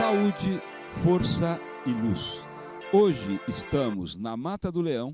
Saúde, força e luz. Hoje estamos na Mata do Leão,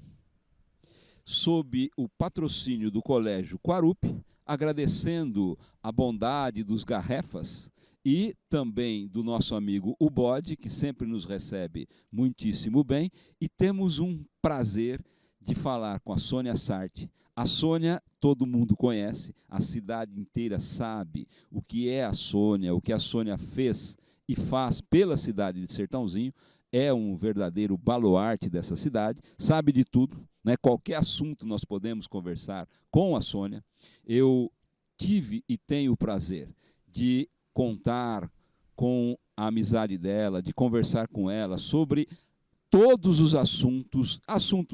sob o patrocínio do Colégio Quarupi, agradecendo a bondade dos garrefas e também do nosso amigo o Bode, que sempre nos recebe muitíssimo bem, e temos um prazer de falar com a Sônia Sarti. A Sônia, todo mundo conhece, a cidade inteira sabe o que é a Sônia, o que a Sônia fez e faz pela cidade de Sertãozinho, é um verdadeiro baluarte dessa cidade, sabe de tudo, né? Qualquer assunto nós podemos conversar com a Sônia. Eu tive e tenho o prazer de contar com a amizade dela, de conversar com ela sobre todos os assuntos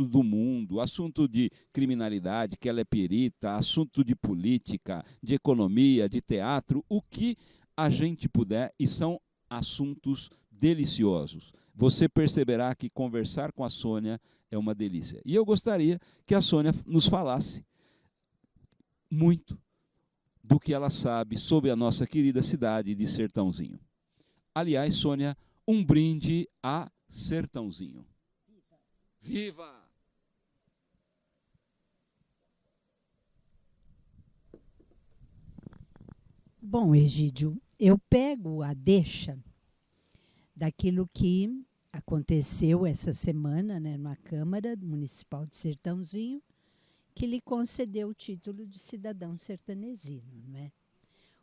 do mundo, assunto de criminalidade, que ela é perita, assunto de política, de economia, de teatro, o que a gente puder, e são assuntos deliciosos. Você perceberá que conversar com a Sônia é uma delícia. E eu gostaria que a Sônia nos falasse muito do que ela sabe sobre a nossa querida cidade de Sertãozinho. Aliás, Sônia, um brinde a Sertãozinho. Viva! Bom, Egídio, eu pego a deixa daquilo que aconteceu essa semana, né, na Câmara Municipal de Sertãozinho, que lhe concedeu o título de cidadão sertanezino, né?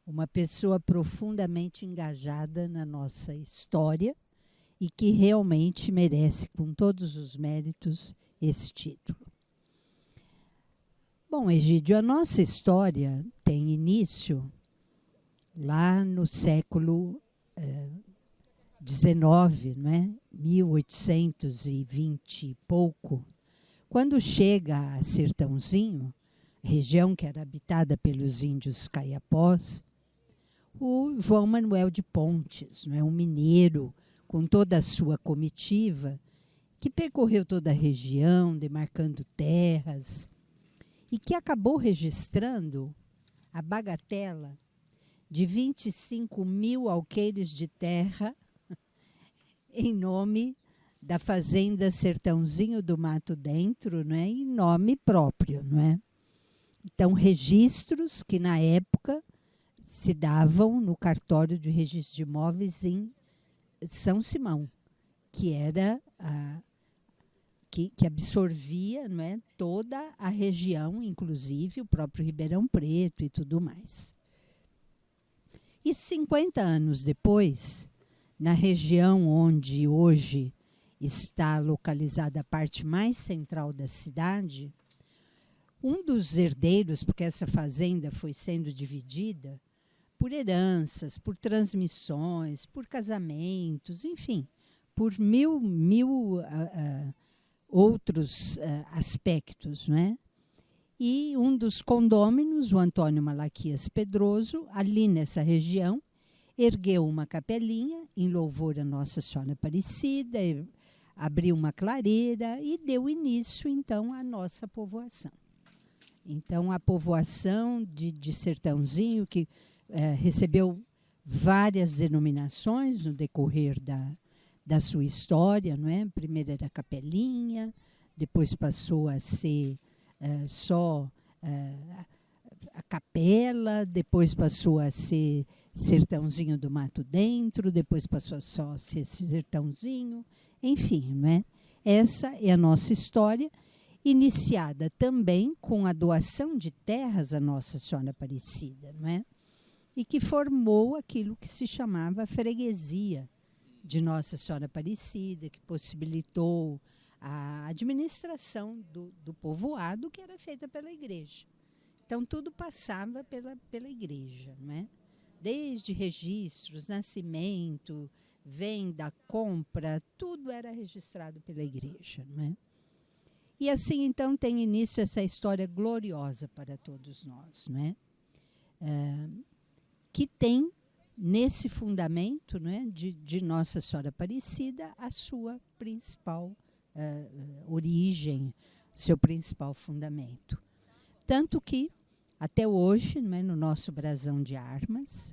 Uma pessoa profundamente engajada na nossa história e que realmente merece, com todos os méritos, esse título. Bom, Egídio, a nossa história tem início lá no século XIX, né? 1820 e pouco, quando chega a Sertãozinho, região que era habitada pelos índios caiapós, o João Manuel de Pontes, né? Um mineiro com toda a sua comitiva, que percorreu toda a região, demarcando terras, e que acabou registrando a bagatela de 25 mil alqueires de terra em nome da fazenda Sertãozinho do Mato Dentro, né, em nome próprio. Não é? Então, registros que, na época, se davam no cartório de registro de imóveis em São Simão, que era que absorvia, não é, toda a região, inclusive o próprio Ribeirão Preto e tudo mais. E 50 anos depois, na região onde hoje está localizada a parte mais central da cidade, um dos herdeiros, porque essa fazenda foi sendo dividida por heranças, por transmissões, por casamentos, enfim, por mil outros aspectos, né? E um dos condôminos, o Antônio Malaquias Pedroso, ali nessa região, ergueu uma capelinha em louvor a Nossa Senhora Aparecida, abriu uma clareira e deu início, então, à nossa povoação. Então, a povoação de Sertãozinho, que recebeu várias denominações no decorrer da sua história, não é? Primeiro era Capelinha, depois passou a ser só a Capela, depois passou a ser Sertãozinho do Mato Dentro, depois passou só a ser Sertãozinho, enfim, não é? Essa é a nossa história, iniciada também com a doação de terras à Nossa Senhora Aparecida, não é? E que formou aquilo que se chamava a freguesia de Nossa Senhora Aparecida, que possibilitou a administração do povoado, que era feita pela igreja. Então, tudo passava pela igreja, não é? Desde registros, nascimento, venda, compra, tudo era registrado pela igreja, não é? E assim, então, tem início essa história gloriosa para todos nós, não é? Que tem nesse fundamento, não é, de Nossa Senhora Aparecida a sua principal origem, seu principal fundamento. Tanto que, até hoje, não é, no nosso brasão de armas,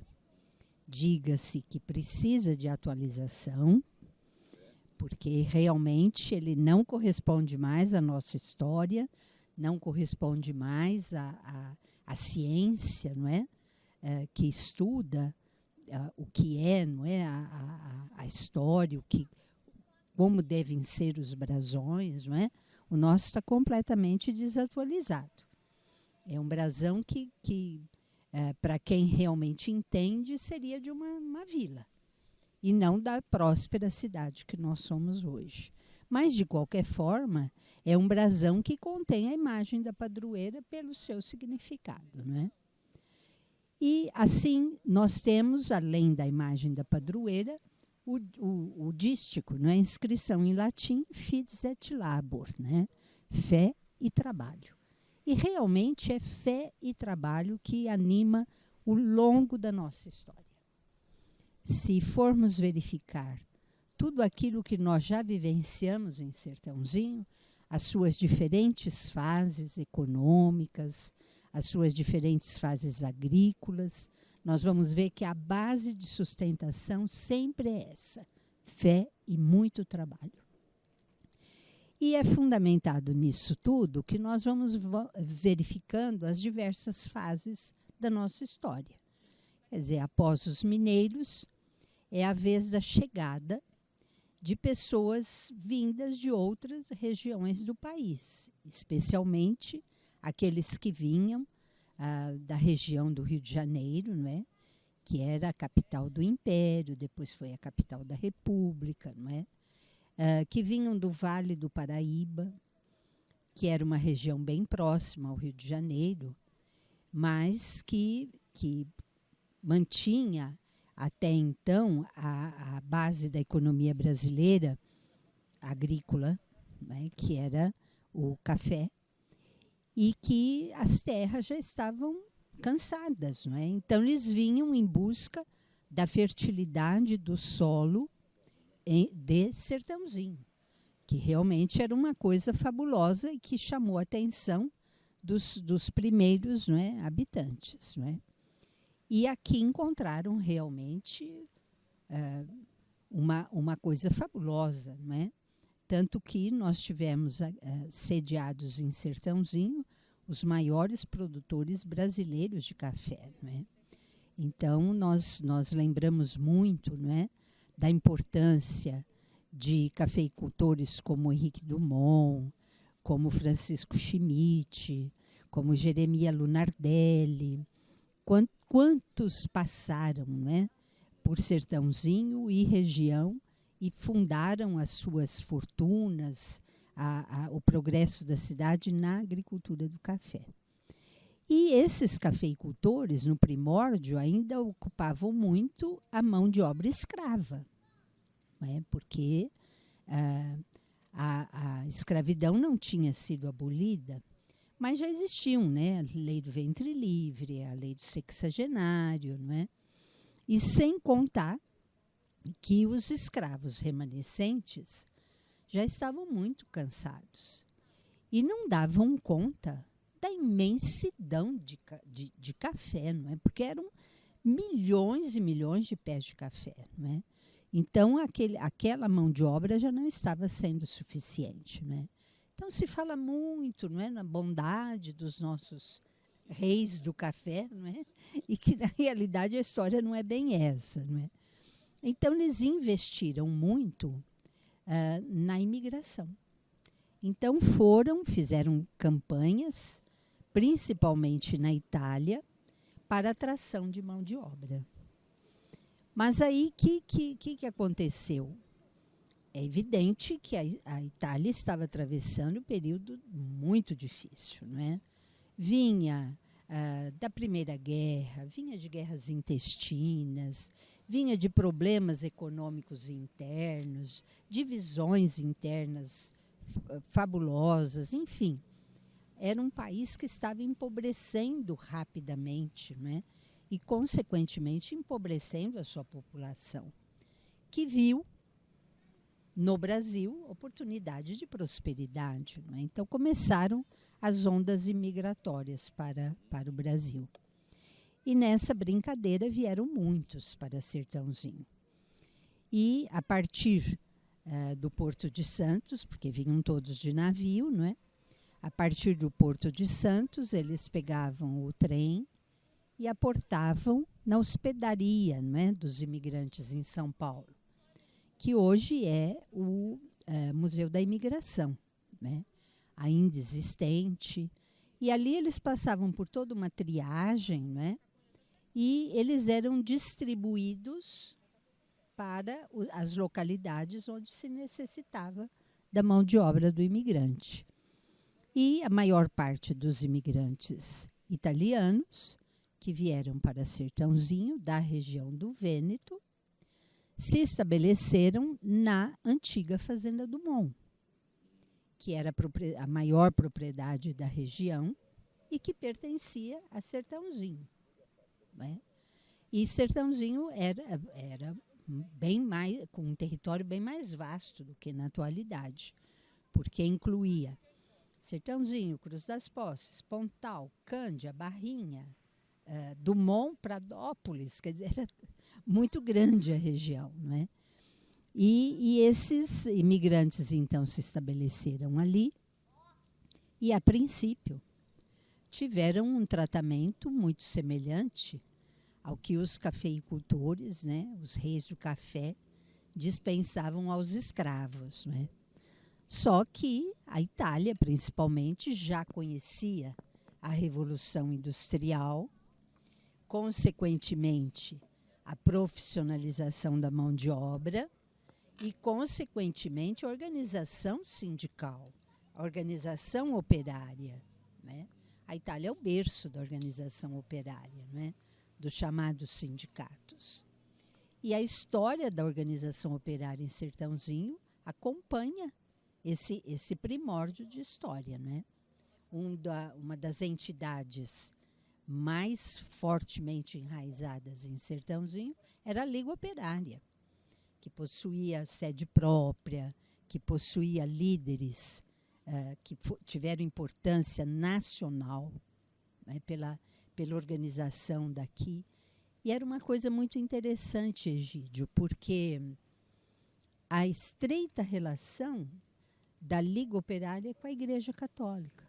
diga-se que precisa de atualização, porque realmente ele não corresponde mais à nossa história, não corresponde mais à ciência, não é? Que estuda o que é, não é? A história, como devem ser os brasões, não é? O nosso está completamente desatualizado. É um brasão que para quem realmente entende, seria de uma vila, e não da próspera cidade que nós somos hoje. Mas, de qualquer forma, é um brasão que contém a imagem da padroeira pelo seu significado, não é? E, assim, nós temos, além da imagem da padroeira, o dístico, não é? A inscrição em latim, fides et labor, né? Fé e trabalho. E realmente é fé e trabalho que anima o longo da nossa história. Se formos verificar tudo aquilo que nós já vivenciamos em Sertãozinho, as suas diferentes fases econômicas, as suas diferentes fases agrícolas, nós vamos ver que a base de sustentação sempre é essa: fé e muito trabalho. E é fundamentado nisso tudo que nós vamos verificando as diversas fases da nossa história. Quer dizer, após os mineiros, é a vez da chegada de pessoas vindas de outras regiões do país, especialmente aqueles que vinham da região do Rio de Janeiro, não é? Que era a capital do Império, depois foi a capital da República, não é? Que vinham do Vale do Paraíba, que era uma região bem próxima ao Rio de Janeiro, mas que mantinha até então a base da economia brasileira agrícola, né, que era o café, e que as terras já estavam cansadas, não é? Então eles vinham em busca da fertilidade do solo de Sertãozinho, que realmente era uma coisa fabulosa e que chamou a atenção dos primeiros, não é, habitantes, não é? E aqui encontraram realmente uma coisa fabulosa, não é? Tanto que nós tivemos sediados em Sertãozinho os maiores produtores brasileiros de café, não é? Então nós lembramos muito, não é, da importância de cafeicultores como Henrique Dumont, como Francisco Schmidt, como Jeremias Lunardelli. Quantos passaram, né, por Sertãozinho e região e fundaram as suas fortunas, o progresso da cidade na agricultura do café. E esses cafeicultores, no primórdio, ainda ocupavam muito a mão de obra escrava, né? Porque a escravidão não tinha sido abolida, mas já existiam, né? A lei do ventre livre, a lei do sexagenário, não é? E sem contar que os escravos remanescentes já estavam muito cansados e não davam conta da imensidão de café, não é? Porque eram milhões e milhões de pés de café, não é? Então, aquela mão de obra já não estava sendo suficiente, não é? Então, se fala muito, não é, na bondade dos nossos reis do café, não é? E que, na realidade, a história não é bem essa, não é? Então, eles investiram muito na imigração. Então, fizeram campanhas, principalmente na Itália, para atração de mão de obra. Mas aí, o que aconteceu? É evidente que a Itália estava atravessando um período muito difícil, não é? Vinha da Primeira Guerra, vinha de guerras intestinas, vinha de problemas econômicos internos, divisões internas fabulosas, enfim. Era um país que estava empobrecendo rapidamente, né? E, consequentemente, empobrecendo a sua população, que viu no Brasil oportunidade de prosperidade, né? Então, começaram as ondas imigratórias para o Brasil. E nessa brincadeira vieram muitos para Sertãozinho. E a partir do Porto de Santos, porque vinham todos de navio, não é? A partir do Porto de Santos, eles pegavam o trem e aportavam na hospedaria, não é, dos imigrantes em São Paulo, que hoje é o Museu da Imigração, né? Ainda existente. E ali eles passavam por toda uma triagem, né? E eles eram distribuídos para as localidades onde se necessitava da mão de obra do imigrante. E a maior parte dos imigrantes italianos que vieram para Sertãozinho, da região do Vêneto, se estabeleceram na antiga Fazenda do Mon, que era a maior propriedade da região e que pertencia a Sertãozinho, né? E Sertãozinho era bem mais, com um território bem mais vasto do que na atualidade, porque incluía Sertãozinho, Cruz das Posses, Pontal, Cândia, Barrinha, Dumont, Pradópolis, quer dizer, era muito grande a região, né? E esses imigrantes, então, se estabeleceram ali e, a princípio, tiveram um tratamento muito semelhante ao que os cafeicultores, né, os reis do café, dispensavam aos escravos, né? Só que a Itália, principalmente, já conhecia a Revolução Industrial, consequentemente, a profissionalização da mão de obra e, consequentemente, a organização sindical, a organização operária, né? A Itália é o berço da organização operária, né? Dos chamados sindicatos. E a história da organização operária em Sertãozinho acompanha esse primórdio de história, né? Uma das entidades mais fortemente enraizadas em Sertãozinho era a Liga Operária, que possuía sede própria, que possuía líderes que tiveram importância nacional, né, pela organização daqui. E era uma coisa muito interessante, Egídio, porque a estreita relação da Liga Operária com a Igreja Católica,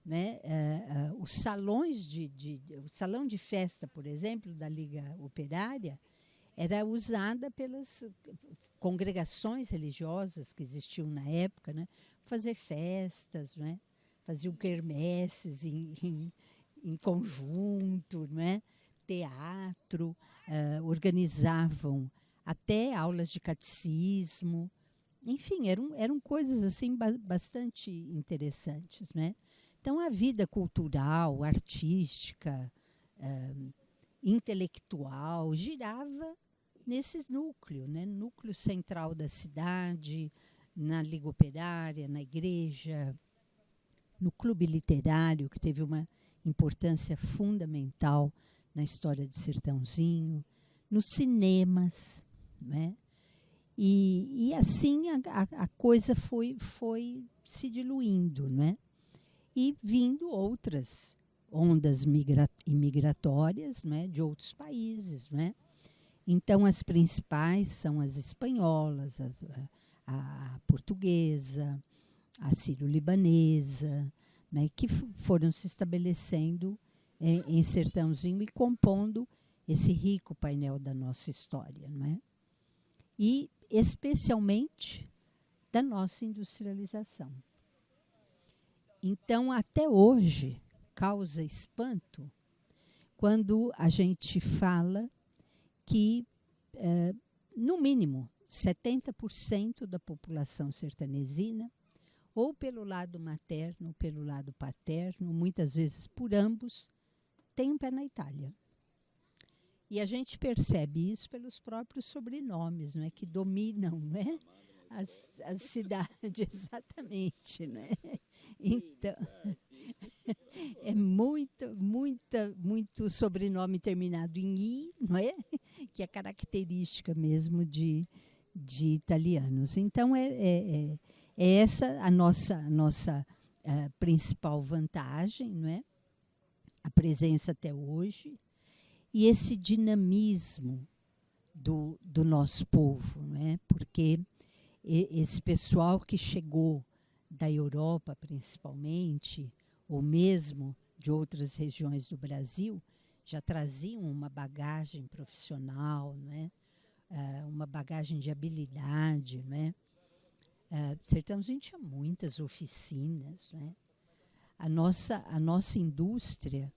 né? Os salões o salão de festa, por exemplo, da Liga Operária era usada pelas congregações religiosas que existiam na época, né? Fazer festas, né? Faziam quermesses em conjunto, né? Teatro, organizavam até aulas de catecismo. Enfim, eram coisas assim bastante interessantes, né? Então, a vida cultural, artística, intelectual girava nesses núcleos, né? Núcleo central da cidade, na Liga Operária, na igreja, no clube literário, que teve uma importância fundamental na história de Sertãozinho, nos cinemas, né? E assim a coisa foi se diluindo, né? E vindo outras ondas imigratórias, né, de outros países, né? Então, as principais são as espanholas, a portuguesa, a sírio-libanesa, né, que foram se estabelecendo em Sertãozinho e compondo esse rico painel da nossa história, não é? E especialmente da nossa industrialização. Então, até hoje, causa espanto quando a gente fala que, no mínimo, 70% da população sertanesina, ou pelo lado materno, ou pelo lado paterno, muitas vezes por ambos, tem um pé na Itália. E a gente percebe isso pelos próprios sobrenomes, não é, que dominam, não é, as cidades, exatamente, né? Então, é muito sobrenome terminado em I, não é? Que é característica mesmo de italianos. Então, é essa a nossa principal vantagem, não é? a presença até hoje, e esse dinamismo do nosso povo, não é? Porque esse pessoal que chegou da Europa, principalmente, ou mesmo de outras regiões do Brasil, já traziam uma bagagem profissional, não é? Uma bagagem de habilidade, não é? Sertãozinho tinha muitas oficinas, não é? A nossa indústria,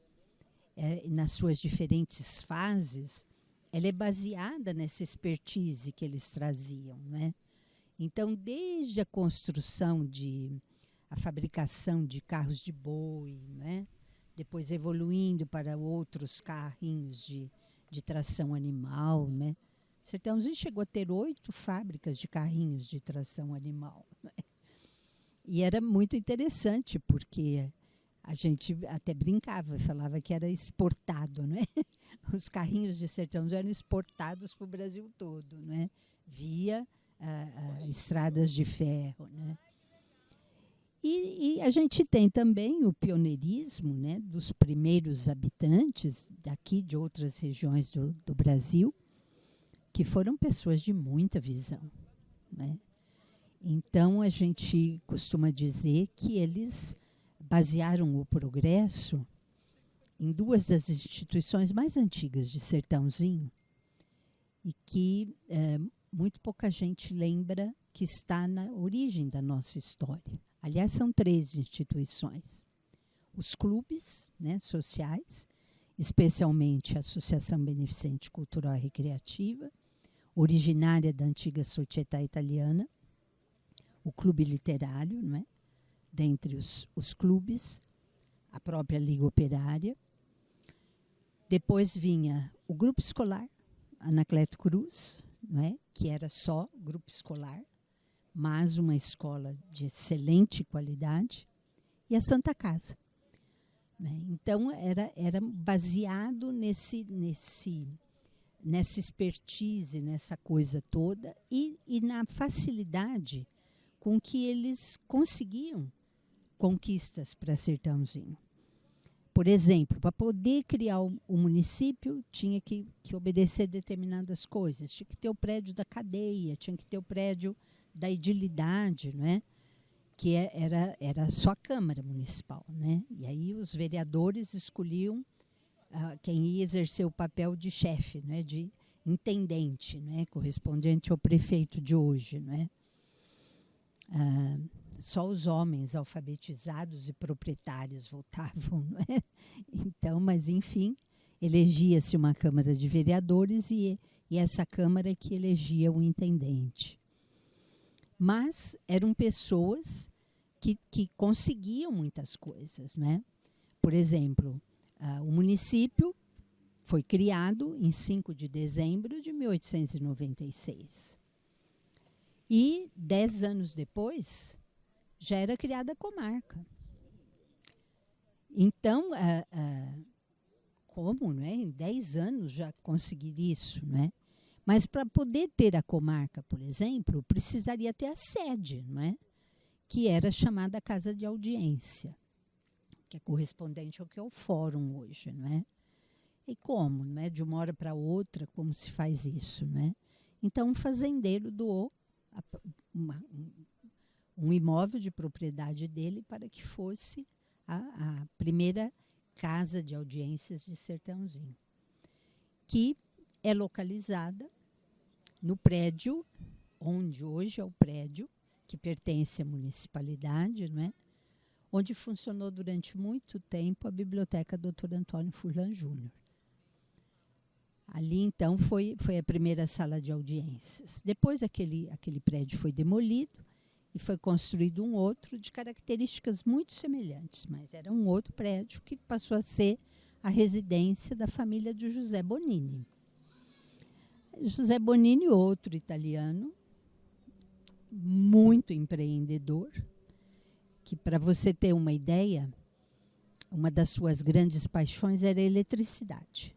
nas suas diferentes fases, ela é baseada nessa expertise que eles traziam, não é? Então, desde a construção a fabricação de carros de boi, não é? Depois evoluindo para outros carrinhos de tração animal, né? Sertãozinho chegou a ter 8 fábricas de carrinhos de tração animal, né? E era muito interessante, porque a gente até brincava, falava que era exportado, né? Os carrinhos de Sertãozinho eram exportados para o Brasil todo, né? Via estradas de ferro, né? E a gente tem também o pioneirismo, né, dos primeiros habitantes daqui de outras regiões do Brasil, que foram pessoas de muita visão, né? Então, a gente costuma dizer que eles basearam o progresso em 2 das instituições mais antigas de Sertãozinho e que muito pouca gente lembra que está na origem da nossa história. Aliás, são 3 instituições. Os clubes, né, sociais, especialmente a Associação Beneficente Cultural e Recreativa, originária da antiga Società Italiana, o Clube Literário, não é? Dentre os clubes, a própria Liga Operária. Depois vinha o Grupo Escolar, Anacleto Cruz, não é? Que era só grupo escolar, mas uma escola de excelente qualidade, e a Santa Casa, né? Então, era baseado nessa expertise, nessa coisa toda, e na facilidade com que eles conseguiam conquistas para Sertãozinho. Por exemplo, para poder criar o município, tinha que obedecer determinadas coisas. Tinha que ter o prédio da cadeia, tinha que ter o prédio da edilidade, não é? Que era só a Câmara Municipal, né? E aí os vereadores escolhiam quem ia exercer o papel de chefe, né? De intendente, né? Correspondente ao prefeito de hoje, não é? Só os homens alfabetizados e proprietários votavam, não é? Então, mas enfim, elegia-se uma Câmara de Vereadores e essa Câmara que elegia o intendente. Mas eram pessoas que conseguiam muitas coisas, né? Por exemplo, o município foi criado em 5 de dezembro de 1896. E 10 anos depois, já era criada a comarca. Então, como, não é? Em 10 anos já conseguir isso, não é? Mas para poder ter a comarca, por exemplo, precisaria ter a sede, não é? Que era chamada Casa de Audiência, que é correspondente ao que é o fórum hoje, não é? E como, não é? De uma hora para outra, como se faz isso, não é? Então, um fazendeiro doou um imóvel de propriedade dele para que fosse a primeira casa de audiências de Sertãozinho, que é localizada no prédio, onde hoje é o prédio, que pertence à municipalidade, não é? Onde funcionou durante muito tempo a Biblioteca Dr. Antônio Furlan Júnior. Ali, então, foi a primeira sala de audiências. Depois, aquele prédio foi demolido e foi construído um outro de características muito semelhantes, mas era um outro prédio que passou a ser a residência da família de José Bonini. José Bonini, outro italiano, muito empreendedor, que, para você ter uma ideia, uma das suas grandes paixões era a eletricidade.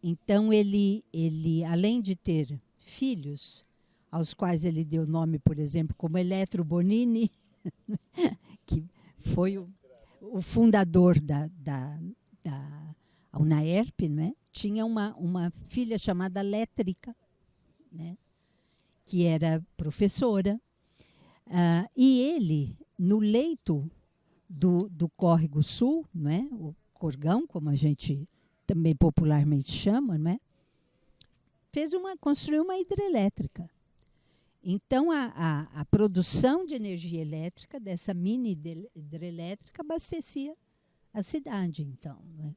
Então, ele além de ter filhos, aos quais ele deu nome, por exemplo, como Eletro Bonini, que foi o fundador da UNAERP, né, tinha uma filha chamada Létrica, né, que era professora, e ele, no leito do Córrego Sul, né, o Corgão, como a gente também popularmente chama, né, construiu uma hidrelétrica. Então, a produção de energia elétrica dessa mini hidrelétrica abastecia a cidade, então, né?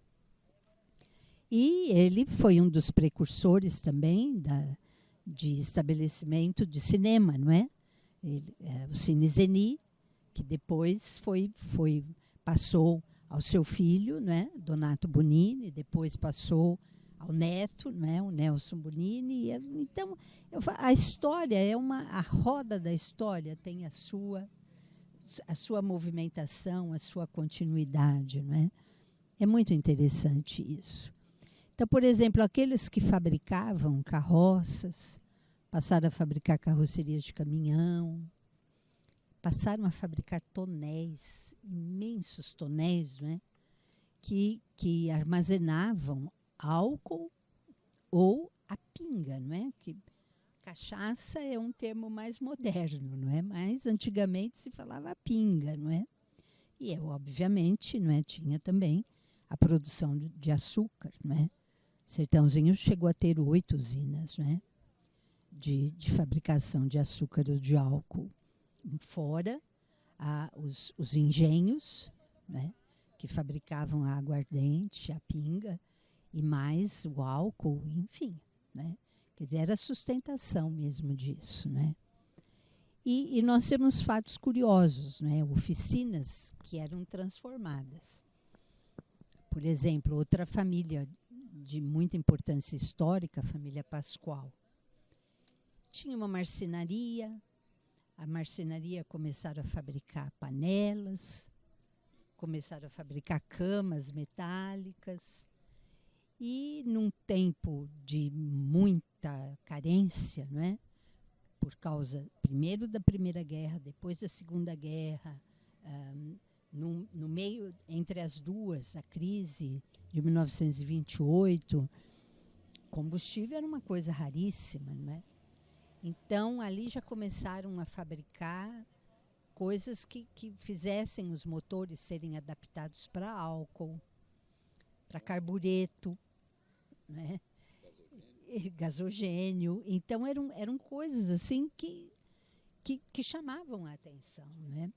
E ele foi um dos precursores também de estabelecimento de cinema, não é? O Cine Zeni, que depois passou ao seu filho, né, Donato Bonini, depois passou ao neto, né, o Nelson Bonini. Então, a história a roda da história tem a sua movimentação, a sua continuidade, né? É muito interessante isso. Então, por exemplo, aqueles que fabricavam carroças, passaram a fabricar carrocerias de caminhão, passaram a fabricar tonéis, imensos tonéis, né, que armazenavam álcool ou a pinga, não é? Que cachaça é um termo mais moderno, não é? Mas antigamente se falava pinga, não é? E obviamente, não é, tinha também a produção de açúcar, não é? Sertãozinho chegou a ter 8 usinas, não é? De fabricação de açúcar ou de álcool. Fora os engenhos, né, que fabricavam a aguardente, a pinga, e mais o álcool, enfim, né? Quer dizer, era a sustentação mesmo disso, né? E nós temos fatos curiosos, né? Oficinas que eram transformadas. Por exemplo, outra família de muita importância histórica, a família Pascoal, tinha uma marcenaria. A marcenaria começaram a fabricar panelas, começaram a fabricar camas metálicas. E num tempo de muita carência, não é? Por causa, primeiro, da Primeira Guerra, depois da Segunda Guerra, no meio, entre as duas, a crise de 1928, combustível era uma coisa raríssima, não é? Então, ali já começaram a fabricar coisas que fizessem os motores serem adaptados para álcool, para carbureto, né? Gasogênio. Então, eram coisas assim que chamavam a atenção, né?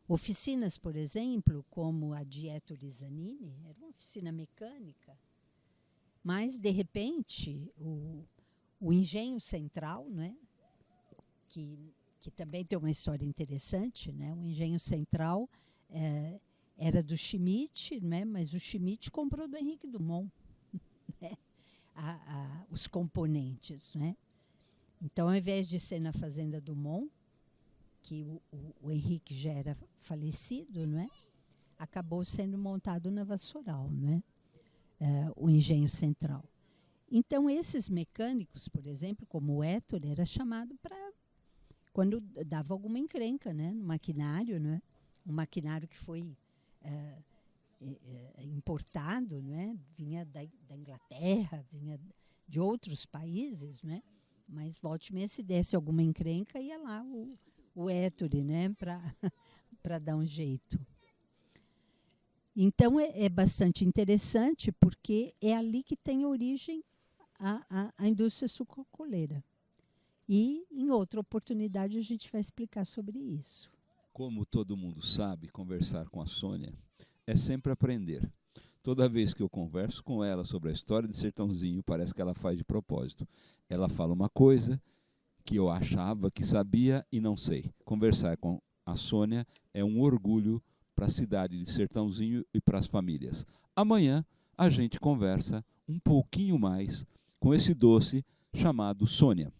Oficinas, por exemplo, como a de Ettore Zanini, era uma oficina mecânica, mas, de repente, o Engenho Central, né, que também tem uma história interessante, né? O Engenho Central era do Schmidt, né, mas o Schmidt comprou do Henrique Dumont, né, os componentes, né? Então, ao invés de ser na Fazenda Dumont, que o Henrique já era falecido, né, acabou sendo montado na Vassoural, né, o Engenho Central. Então, esses mecânicos, por exemplo, como o Ettore, era chamado para, quando dava alguma encrenca, né, no maquinário, né, um maquinário que foi importado, né, vinha da Inglaterra, vinha de outros países, né, mas volte e meia, se desse alguma encrenca, ia lá o Ettore, né, para dar um jeito. Então, é bastante interessante, porque é ali que tem origem a indústria sucrocoleira. E, em outra oportunidade, a gente vai explicar sobre isso. Como todo mundo sabe, conversar com a Sônia é sempre aprender. Toda vez que eu converso com ela sobre a história de Sertãozinho, parece que ela faz de propósito. Ela fala uma coisa que eu achava que sabia e não sei. Conversar com a Sônia é um orgulho para a cidade de Sertãozinho e para as famílias. Amanhã a gente conversa um pouquinho mais com esse doce chamado Sônia.